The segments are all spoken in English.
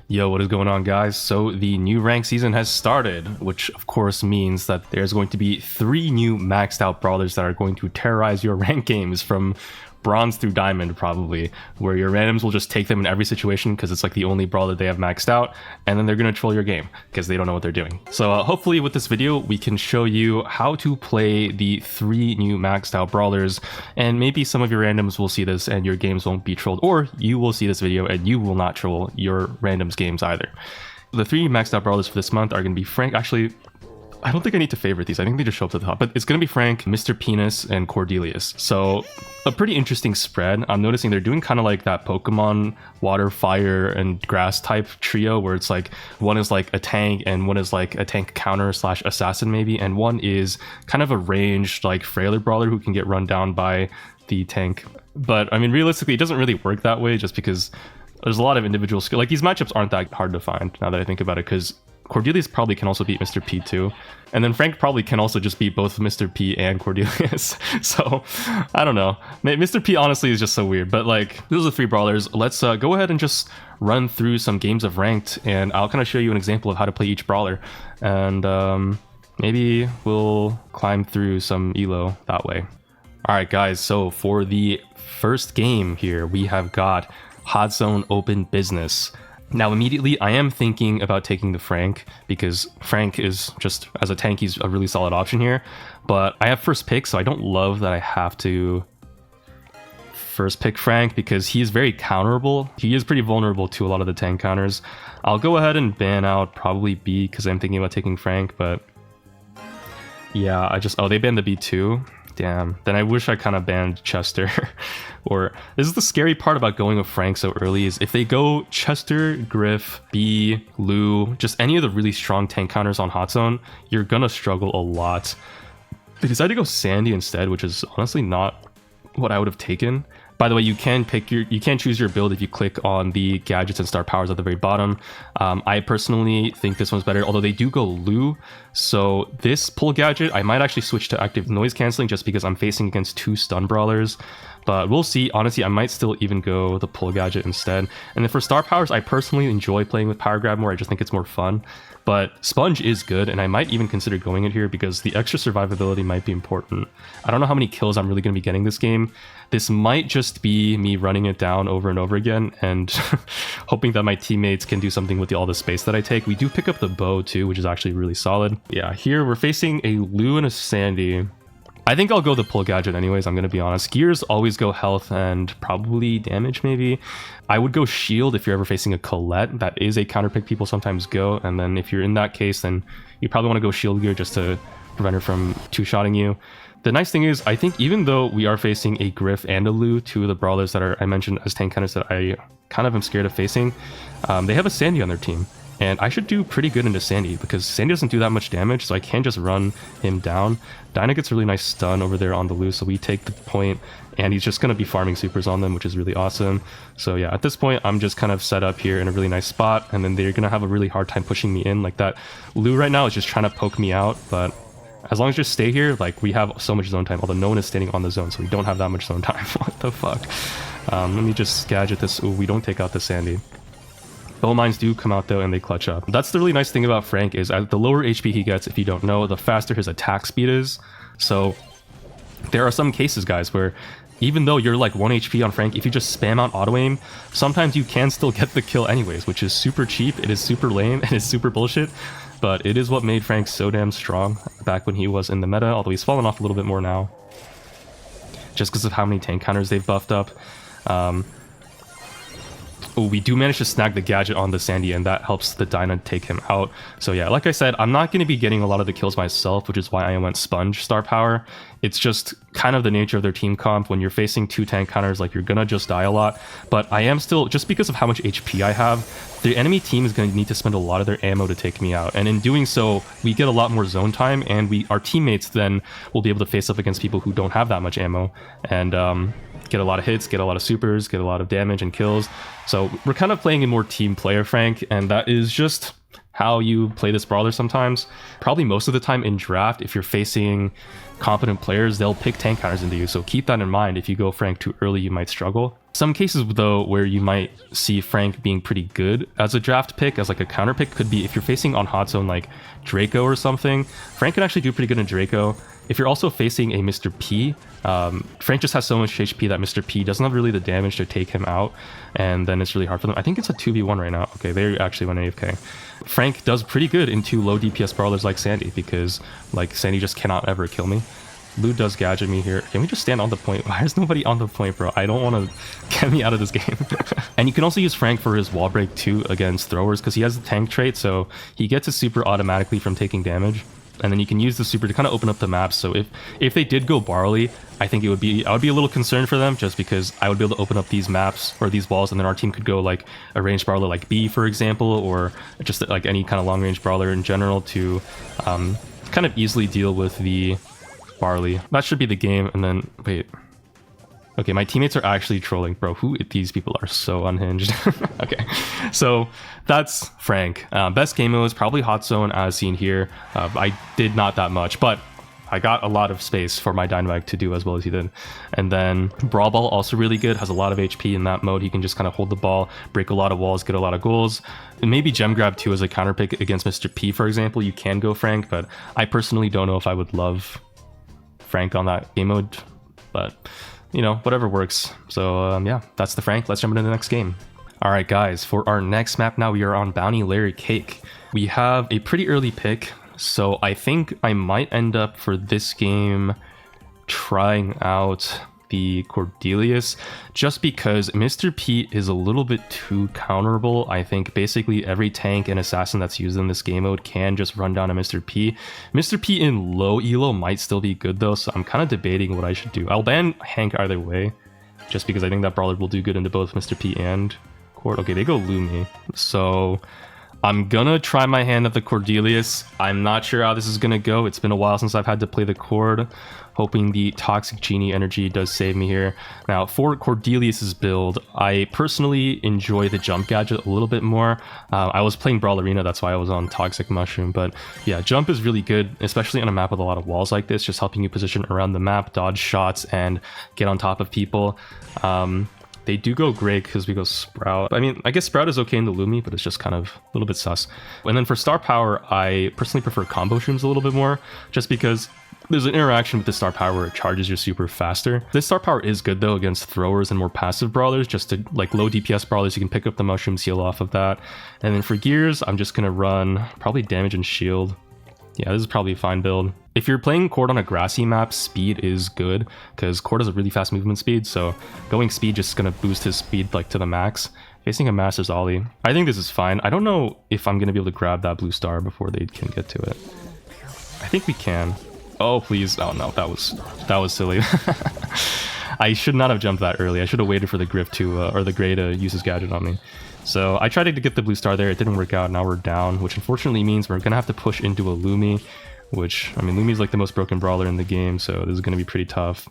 Yo, what is going on, guys? So the new rank season has started, which of course means that there's going to be 3 new maxed out brawlers that are going to terrorize your rank games from bronze through diamond, probably, where your randoms will just take them in every situation because it's like the only brawler they have maxed out, and then they're going to troll your game because they don't know what they're doing. So hopefully with this video we can show you how to play the 3 new maxed out brawlers, and maybe some of your randoms will see this and your games won't be trolled, or you will see this video and you will not troll your randoms games either. The 3 maxed out brawlers for this month are going to be Frank. Actually, I don't think I need to favorite these. I think they just show up to the top. But it's going to be Frank, Mr. Penis, and Cordelius. So a pretty interesting spread. I'm noticing they're doing kind of like that Pokemon water, fire, and grass type trio where it's like one is like a tank and one is like a tank counter slash assassin maybe. And one is kind of a ranged like frailer brawler who can get run down by the tank. But I mean, realistically, it doesn't really work that way just because there's a lot of individual skill. Like these matchups aren't that hard to find now that I think about it, because Cordelius probably can also beat Mr. P too. And then Frank probably can also just beat both Mr. P and Cordelius. So, I don't know. Mr. P honestly is just so weird. But like, those are the 3 brawlers. Let's go ahead and just run through some games of ranked. And I'll kind of show you an example of how to play each brawler. And maybe we'll climb through some elo that way. Alright guys, so for the first game here, we have got Hot Zone Open Business. Now immediately I am thinking about taking the Frank because Frank is just, as a tank, he's a really solid option here, but I have first pick, so I don't love that I have to first pick Frank because he is very counterable. He is pretty vulnerable to a lot of the tank counters. I'll go ahead and ban out probably B because I'm thinking about taking Frank, but yeah, oh, they banned the B too. Damn, then I wish I kind of banned Chester. Or this is the scary part about going with Frank so early, is if they go Chester, Griff, B, Lou, just any of the really strong tank counters on Hot Zone, you're gonna struggle a lot. They decided to go Sandy instead, which is honestly not what I would have taken. By the way, you can choose your build if you click on the gadgets and star powers at the very bottom. I personally think this one's better, although they do go Lou. So this pull gadget, I might actually switch to active noise canceling just because I'm facing against 2 stun brawlers. But we'll see. Honestly, I might still even go the pull gadget instead. And then for star powers, I personally enjoy playing with power grab more. I just think it's more fun. But Sponge is good, and I might even consider going it here because the extra survivability might be important. I don't know how many kills I'm really going to be getting this game. This might just be me running it down over and over again and hoping that my teammates can do something with all the space that I take. We do pick up the bow too, which is actually really solid. Yeah, here we're facing a Lou and a Sandy. I think I'll go the pull gadget anyways, I'm going to be honest. Gears always go health and probably damage maybe. I would go shield if you're ever facing a Colette. That is a counter pick people sometimes go. And then if you're in that case, then you probably want to go shield gear just to prevent her from 2-shotting you. The nice thing is, I think even though we are facing a Griff and a Lou, 2 of the brawlers that I mentioned as tank counters that I kind of am scared of facing, they have a Sandy on their team. And I should do pretty good into Sandy because Sandy doesn't do that much damage, so I can't just run him down. Dyna gets a really nice stun over there on the Lou, so we take the point, and he's just going to be farming supers on them, which is really awesome. So yeah, at this point, I'm just kind of set up here in a really nice spot, and then they're going to have a really hard time pushing me in. Like that Lou right now is just trying to poke me out, but as long as you just stay here, like we have so much zone time, although no one is standing on the zone, so we don't have that much zone time. What the fuck? Let me just gadget this. Ooh, we don't take out the Sandy. Bow mines do come out though, and they clutch up. That's the really nice thing about Frank, is the lower HP he gets, if you don't know, the faster his attack speed is. So there are some cases, guys, where even though you're like 1 HP on Frank, if you just spam out auto aim, sometimes you can still get the kill anyways, which is super cheap, it is super lame, and it's super bullshit. But it is what made Frank so damn strong back when he was in the meta, although he's fallen off a little bit more now, just because of how many tank counters they've buffed up. Oh, we do manage to snag the gadget on the Sandy, and that helps the Dyna take him out. So yeah, like I said, I'm not going to be getting a lot of the kills myself, which is why I went Sponge star power. It's just kind of the nature of their team comp. When you're facing 2 tank counters, like, you're gonna just die a lot. But I am still, just because of how much HP I have, the enemy team is going to need to spend a lot of their ammo to take me out. And in doing so, we get a lot more zone time, and our teammates then will be able to face up against people who don't have that much ammo. And get a lot of hits, get a lot of supers, get a lot of damage and kills. So we're kind of playing a more team player, Frank, and that is just how you play this brawler sometimes. Probably most of the time in draft, if you're facing competent players, they'll pick tank counters into you, so keep that in mind. If you go Frank too early, you might struggle. Some cases though where you might see Frank being pretty good as a draft pick, as like a counter pick, could be if you're facing on hot zone like Draco or something. Frank can actually do pretty good in Draco. If you're also facing a Mr. P, Frank just has so much HP that Mr. P doesn't have really the damage to take him out, and then it's really hard for them. I think it's a 2v1 right now. Okay, they actually went AFK. Frank does pretty good into low DPS brawlers like Sandy, because like Sandy just cannot ever kill me. Lou does gadget me here. Can we just stand on the point? Why is nobody on the point, bro? I don't want to get me out of this game. And you can also use Frank for his wall break too against throwers, because he has the tank trait, so he gets his super automatically from taking damage. And then you can use the super to kind of open up the map. So if they did go Barley, I think I would be a little concerned for them, just because I would be able to open up these maps or these walls, and then our team could go like a ranged brawler like B, for example, or just like any kind of long range brawler in general to kind of easily deal with the Barley. That should be the game. And then wait. Okay, my teammates are actually trolling. Bro, these people are so unhinged. Okay, so that's Frank. Best game mode is probably Hot Zone, as seen here. I did not that much, but I got a lot of space for my Dynamite to do as well as he did. And then Brawl Ball, also really good, has a lot of HP in that mode. He can just kind of hold the ball, break a lot of walls, get a lot of goals. And maybe Gem Grab too as a counter pick against Mr. P, for example. You can go Frank, but I personally don't know if I would love Frank on that game mode, but you know, whatever works. So yeah, that's the Frank. Let's jump into the next game. All right, guys, for our next map now, we are on Bounty Layer Cake. We have a pretty early pick, so I think I might end up for this game trying out the Cordelius, just because Mr. P is a little bit too counterable. I think basically every tank and assassin that's used in this game mode can just run down a Mr. P. Mr. P in low elo might still be good though, so I'm kind of debating what I should do. I'll ban Hank either way, just because I think that brawler will do good into both Mr. P and Cord. Okay, they go Lumi, so I'm gonna try my hand at the Cordelius. I'm not sure how this is gonna go. It's been a while since I've had to play the Cord. Hoping the Toxic Genie energy does save me here. Now, for Cordelius's build, I personally enjoy the jump gadget a little bit more. I was playing Brawl Arena, that's why I was on Toxic Mushroom. But yeah, jump is really good, especially on a map with a lot of walls like this, just helping you position around the map, dodge shots, and get on top of people. They do go Grey because we go Sprout. I mean, I guess Sprout is okay in the Lumi, but it's just kind of a little bit sus. And then for star power, I personally prefer combo shrooms a little bit more, just because there's an interaction with the star power where it charges your super faster. This star power is good though against throwers and more passive brawlers, just to like low DPS brawlers. You can pick up the mushrooms, heal off of that. And then for gears, I'm just gonna run probably damage and shield. Yeah, this is probably a fine build. If you're playing Cord on a grassy map, speed is good, because Cord has a really fast movement speed, so going speed just gonna boost his speed like to the max. Facing a Master's Ollie, I think this is fine. I don't know if I'm gonna be able to grab that blue star before they can get to it. I think we can. Oh, please. Oh, no, that was silly. I should not have jumped that early. I should have waited for the Griff to, or the Grey to use his gadget on me. So I tried to get the blue star there. It didn't work out. Now we're down, which unfortunately means we're going to have to push into a Lumi, which, I mean, Lumi is like the most broken brawler in the game, so this is going to be pretty tough.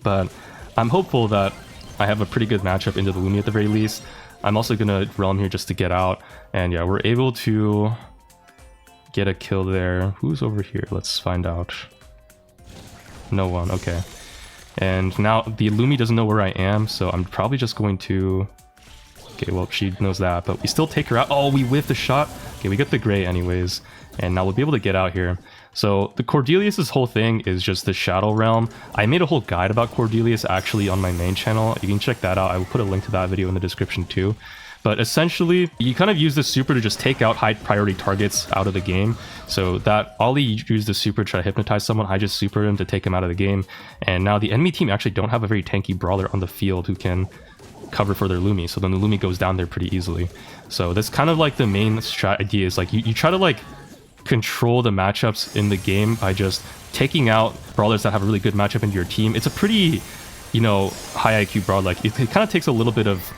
But I'm hopeful that I have a pretty good matchup into the Lumi at the very least. I'm also going to Realm here just to get out. And yeah, we're able to get a kill there. Who's over here? Let's find out. No one. Okay. And now the Lumi doesn't know where I am, so I'm probably just going to... Okay, well, she knows that, but we still take her out. Oh, we whiffed the shot. Okay, we get the Grey anyways, and now we'll be able to get out here. So the Cordelius's whole thing is just the Shadow Realm. I made a whole guide about Cordelius actually on my main channel. You can check that out. I will put a link to that video in the description too. But essentially, you kind of use the super to just take out high priority targets out of the game. So that Ollie used the super to try to hypnotize someone. I just supered him to take him out of the game. And now the enemy team actually don't have a very tanky brawler on the field who can cover for their Lumi. So then the Lumi goes down there pretty easily. So that's kind of like the main strat idea is like you try to like control the matchups in the game by just taking out brawlers that have a really good matchup into your team. It's a pretty, you know, high IQ brawler. Like it kind of takes a little bit of...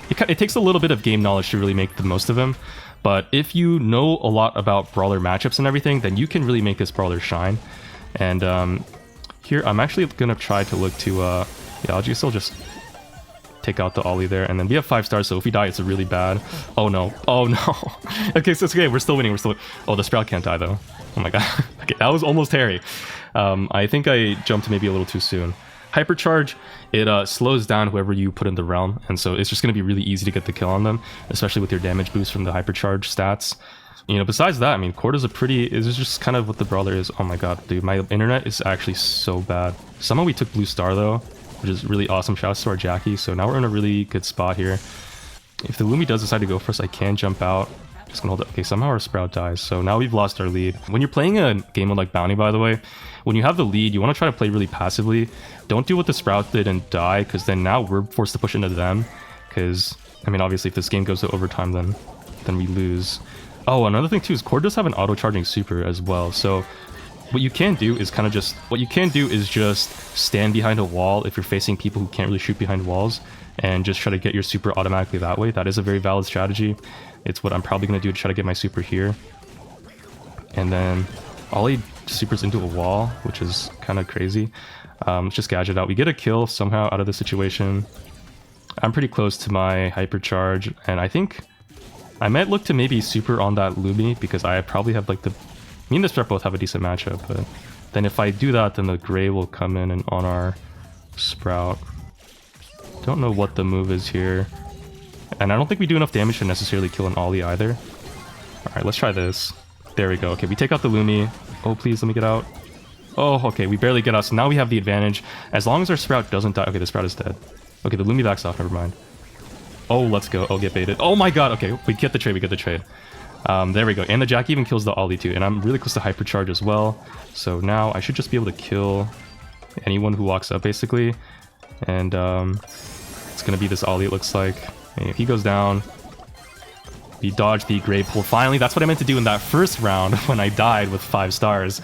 It takes a little bit of game knowledge to really make the most of him, but if you know a lot about brawler matchups and everything, then you can really make this brawler shine. And here, I'm actually going to try to look to... yeah, I'll just take out the Ollie there, and then we have 5 stars, so if we die, it's really bad. Oh no. Oh no. Okay, so it's okay, we're still winning, Oh, the Sprout can't die though. Oh my god. Okay, that was almost hairy. I think I jumped maybe a little too soon. Hypercharge, it slows down whoever you put in the realm, and so it's just going to be really easy to get the kill on them, especially with your damage boost from the Hypercharge stats. You know, besides that, I mean, Cord is just kind of what the brawler is. Oh my god, dude, my internet is actually so bad. Somehow we took Blue Star though, which is really awesome. Shouts to our Jackie. So now we're in a really good spot here. If the Lumi does decide to go for us, I can jump out. Just gonna hold it. Okay, somehow our Sprout dies, so now we've lost our lead. When you're playing a game mode like Bounty, by the way, when you have the lead, you want to try to play really passively. Don't do what the Sprout did and die, because then now we're forced to push into them. Because, I mean, obviously if this game goes to overtime, then we lose. Oh, another thing too is Cord does have an auto-charging super as well, so what you can do is just stand behind a wall if you're facing people who can't really shoot behind walls, and just try to get your super automatically that way. That is a very valid strategy. It's what I'm probably going to do to try to get my super here. And then Ollie supers into a wall, which is kind of crazy. Let's just gadget out. We get a kill somehow out of the situation. I'm pretty close to my Hypercharge, and I think I might look to maybe super on that Lumi, because I probably have like me and the Sprout both have a decent matchup, but then if I do that, then the Gray will come in and on our Sprout. Don't know what the move is here. And I don't think we do enough damage to necessarily kill an Ollie either. Alright, let's try this. There we go. Okay, we take out the Lumi. Oh, please, let me get out. Oh, okay, we barely get out, so now we have the advantage. As long as our Sprout doesn't die. Okay, the Sprout is dead. Okay, the Lumi backs off, never mind. Oh, let's go. Oh, get baited. Oh my god, okay, we get the trade, there we go. And the Jack even kills the Ollie too, and I'm really close to Hypercharge as well. So now I should just be able to kill anyone who walks up, basically. And it's gonna be this Ollie, it looks like. Okay, he goes down. We dodge the Gray pull. Finally, that's what I meant to do in that first round when I died with 5 stars.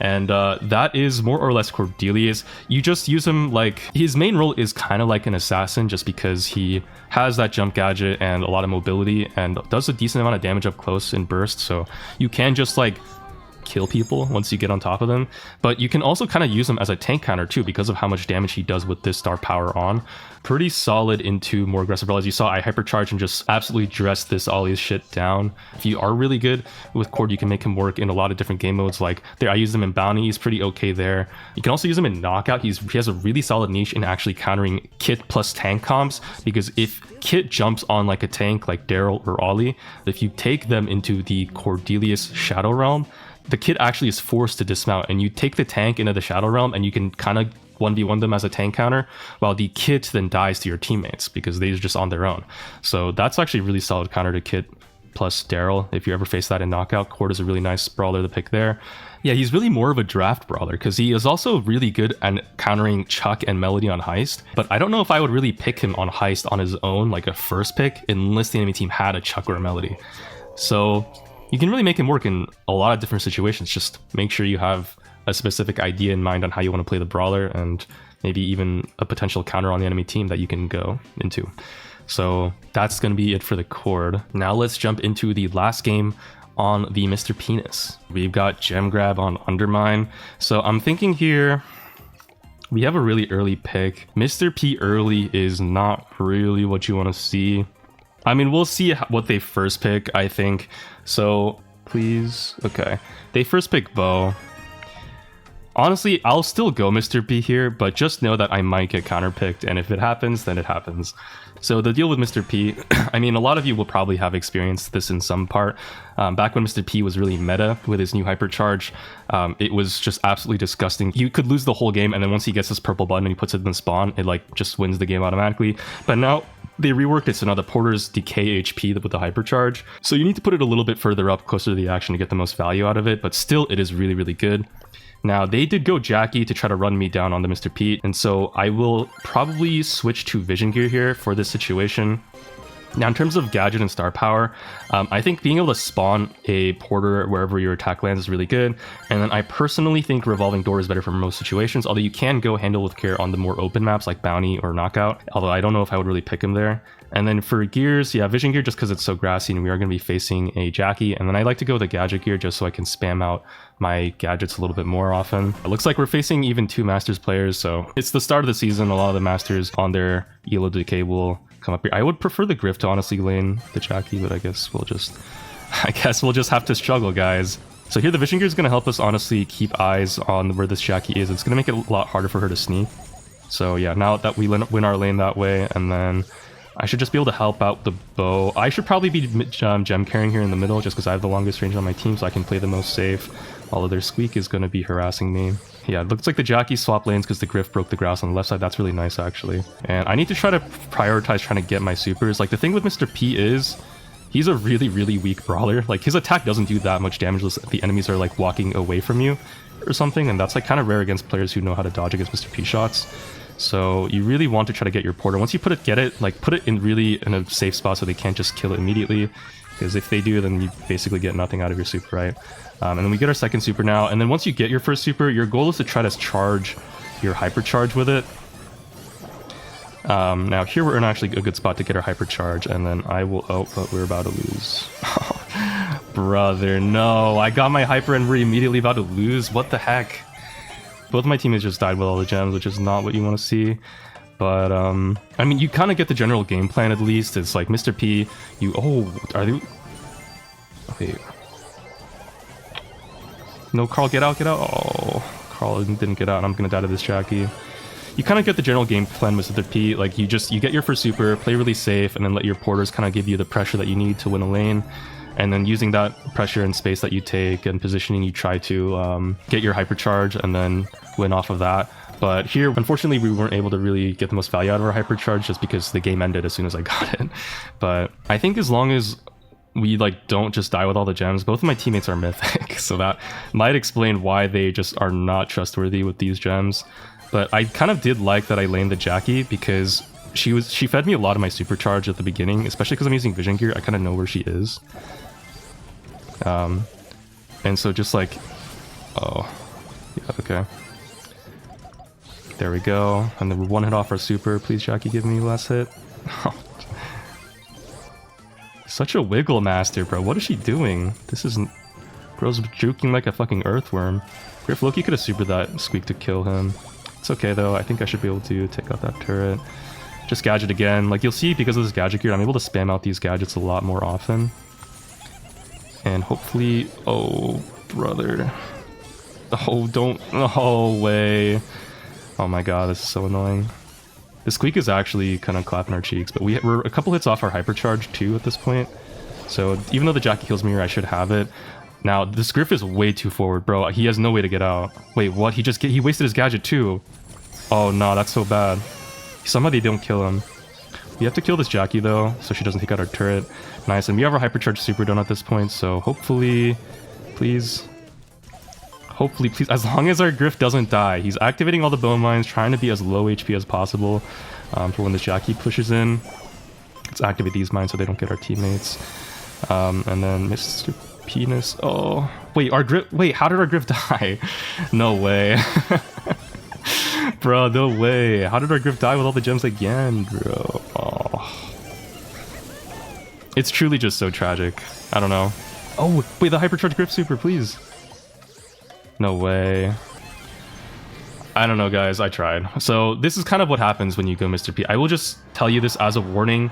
And that is more or less Cordelius. You just use him like... His main role is kind of like an assassin, just because he has that jump gadget and a lot of mobility and does a decent amount of damage up close in burst. So you can just like kill people once you get on top of them. But you can also kind of use him as a tank counter too, because of how much damage he does with this star power on. Pretty solid into more aggressive brawlers. You saw I Hypercharge and just absolutely dress this Ollie's shit down. If you are really good with Cord, you can make him work in a lot of different game modes. Like there, I use him in Bounty, he's pretty okay there. You can also use him in Knockout. He has a really solid niche in actually countering Kit plus tank comps, because if Kit jumps on like a tank like Daryl or Ollie, if you take them into the Cordelius Shadow Realm, the Kit actually is forced to dismount, and you take the tank into the Shadow Realm and you can kind of 1v1 them as a tank counter, while the Kit then dies to your teammates because they're just on their own. So that's actually a really solid counter to Kit plus Daryl. If you ever face that in Knockout, Cord is a really nice brawler to pick there. Yeah, he's really more of a draft brawler because he is also really good at countering Chuck and Melody on Heist. But I don't know if I would really pick him on Heist on his own, like a first pick, unless the enemy team had a Chuck or a Melody. So you can really make him work in a lot of different situations. Just make sure you have a specific idea in mind on how you want to play the brawler, and maybe even a potential counter on the enemy team that you can go into. So that's going to be it for the Cord. Now let's jump into the last game on the Mr. Penis. We've got Gem Grab on Undermine. So I'm thinking here, we have a really early pick. Mr. P early is not really what you want to see. I mean, we'll see what they first pick, I think. So please, okay. They first pick Bo. Honestly, I'll still go Mr. P here, but just know that I might get counterpicked, and if it happens, then it happens. So the deal with Mr. P, I mean, a lot of you will probably have experienced this in some part. Back when Mr. P was really meta with his new Hypercharge, it was just absolutely disgusting. You could lose the whole game, and then once he gets this purple button and he puts it in spawn, it like just wins the game automatically. But now they reworked it, so now the Porters decay HP with the Hypercharge. So you need to put it a little bit further up, closer to the action to get the most value out of it, but still it is really, really good. Now, they did go Jackie to try to run me down on the Mr. Pete, and so I will probably switch to Vision Gear here for this situation. Now, in terms of gadget and star power, I think being able to spawn a Porter wherever your attack lands is really good. And then I personally think Revolving Door is better for most situations, although you can go Handle with Care on the more open maps like Bounty or Knockout, although I don't know if I would really pick him there. And then for gears, yeah, Vision Gear just because it's so grassy and we are going to be facing a Jackie. And then I like to go with the Gadget Gear just so I can spam out my gadgets a little bit more often. It looks like we're facing even 2 Masters players, so it's the start of the season. A lot of the Masters on their Elo Decay will come up here. I would prefer the Griff to honestly lane the Jackie, but I guess we'll just have to struggle, guys. So here the Vision Gear is going to help us honestly keep eyes on where this Jackie is. It's going to make it a lot harder for her to sneak. So yeah, now that we win our lane that way, and then I should just be able to help out the bow. I should probably be gem carrying here in the middle just because I have the longest range on my team, so I can play the most safe. Although their Squeak is going to be harassing me. Yeah, it looks like the Jackie swap lanes because the Griff broke the grass on the left side. That's really nice, actually. And I need to try to prioritize trying to get my supers. Like, the thing with Mr. P is he's a really, really weak brawler. Like, his attack doesn't do that much damage unless the enemies are, like, walking away from you or something. And that's, like, kind of rare against players who know how to dodge against Mr. P shots. So you really want to try to get your porter. Once you put it in really in a safe spot so they can't just kill it immediately. Because if they do, then you basically get nothing out of your super, right? And then we get our second super now. And then once you get your first super, your goal is to try to charge your hypercharge with it. Now here we're in actually a good spot to get our hypercharge. And then I will... Oh, but we're about to lose. Brother, no. I got my hyper and we're immediately about to lose. What the heck? Both of my teammates just died with all the gems, which is not what you want to see. But, I mean, you kind of get the general game plan at least. It's like, Mr. P, you... Oh, are they... Wait. No, Carl, get out, get out. Oh, Carl didn't get out, and I'm gonna die to this Jackie. You kind of get the general game plan with Mr. P. Like, you get your first super, play really safe, and then let your porters kind of give you the pressure that you need to win a lane. And then using that pressure and space that you take and positioning, you try to get your hypercharge and then win off of that. But here, unfortunately, we weren't able to really get the most value out of our hypercharge just because the game ended as soon as I got it. But I think as long as we like don't just die with all the gems, both of my teammates are mythic, so that might explain why they just are not trustworthy with these gems. But I kind of did like that I laned the Jackie because she fed me a lot of my supercharge at the beginning, especially because I'm using vision gear. I kind of know where she is. And so just like, oh, yeah, okay. There we go. And then we're one hit off our super. Please, Jackie, give me last hit. Such a wiggle master, bro. What is she doing? This isn't... Bro's juking like a fucking earthworm. Griff Loki could have supered that Squeak to kill him. It's okay, though. I think I should be able to take out that turret. Just gadget again. Like, you'll see, because of this gadget gear, I'm able to spam out these gadgets a lot more often. And hopefully... Oh, brother. Oh, don't... No way. Oh my god, this is so annoying. The Squeak is actually kind of clapping our cheeks, but we're a couple hits off our hypercharge too at this point. So even though the Jackie kills me here, I should have it. Now, this Griff is way too forward, bro. He has no way to get out. Wait, what? He wasted his gadget too. Oh no, that's so bad. Somehow they don't kill him. We have to kill this Jackie though, so she doesn't take out our turret. Nice, and we have our hypercharge super done at this point, so hopefully, please... Hopefully, please, as long as our Griff doesn't die. He's activating all the bone mines, trying to be as low HP as possible for when the Jackie pushes in. Let's activate these mines so they don't get our teammates. And then Mr. Penis. Oh, wait, wait, how did our Griff die? No way. Bro, no way. How did our Griff die with all the gems again, bro? Oh. It's truly just so tragic. I don't know. Oh, wait, the hypercharge Griff super, please. No way. I don't know, guys. I tried. So this is kind of what happens when you go Mr. P. I will just tell you this as a warning.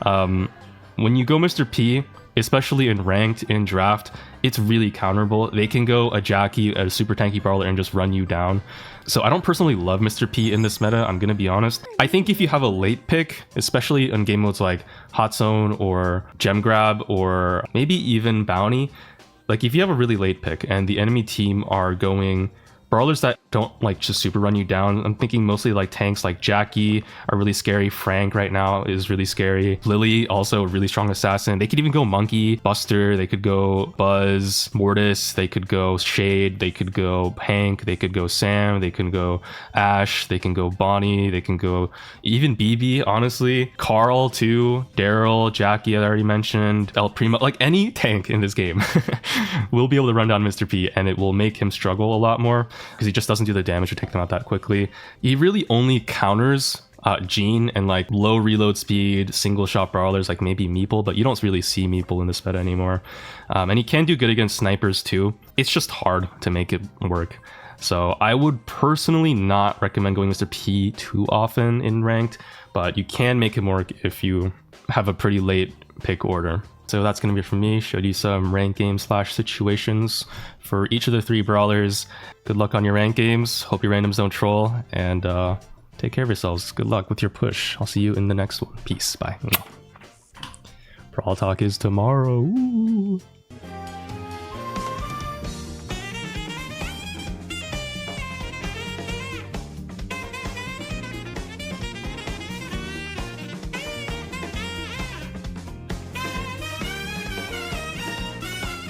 When you go Mr. P, especially in ranked, in draft, it's really counterable. They can go a Jackie, a super tanky brawler, and just run you down. So I don't personally love Mr. P in this meta, I'm gonna be honest. I think if you have a late pick, especially in game modes like Hot Zone or Gem Grab or maybe even Bounty, like if you have a really late pick and the enemy team are going brawlers that don't like just super run you down, I'm thinking mostly like tanks like Jackie are really scary. Frank right now is really scary. Lily, also a really strong assassin. They could even go Monkey, Buster, they could go Buzz, Mortis, they could go Shade, they could go Hank, they could go Sam, they can go Ash, they can go Bonnie, they can go even BB, honestly. Carl too, Daryl, Jackie I already mentioned, El Primo, like any tank in this game will be able to run down Mr. P and it will make him struggle a lot more, because he just doesn't do the damage or take them out that quickly. He really only counters Gene and like low reload speed, single shot brawlers like maybe Meeple, but you don't really see Meeple in this meta anymore. And he can do good against snipers too. It's just hard to make it work. So I would personally not recommend going Mr. P too often in ranked, but you can make him work if you have a pretty late pick order. So that's going to be it from me. Showed you some rank game / situations for each of the 3 brawlers. Good luck on your rank games. Hope your randoms don't troll. And Take care of yourselves. Good luck with your push. I'll see you in the next one. Peace. Bye. Brawl Talk is tomorrow. Ooh.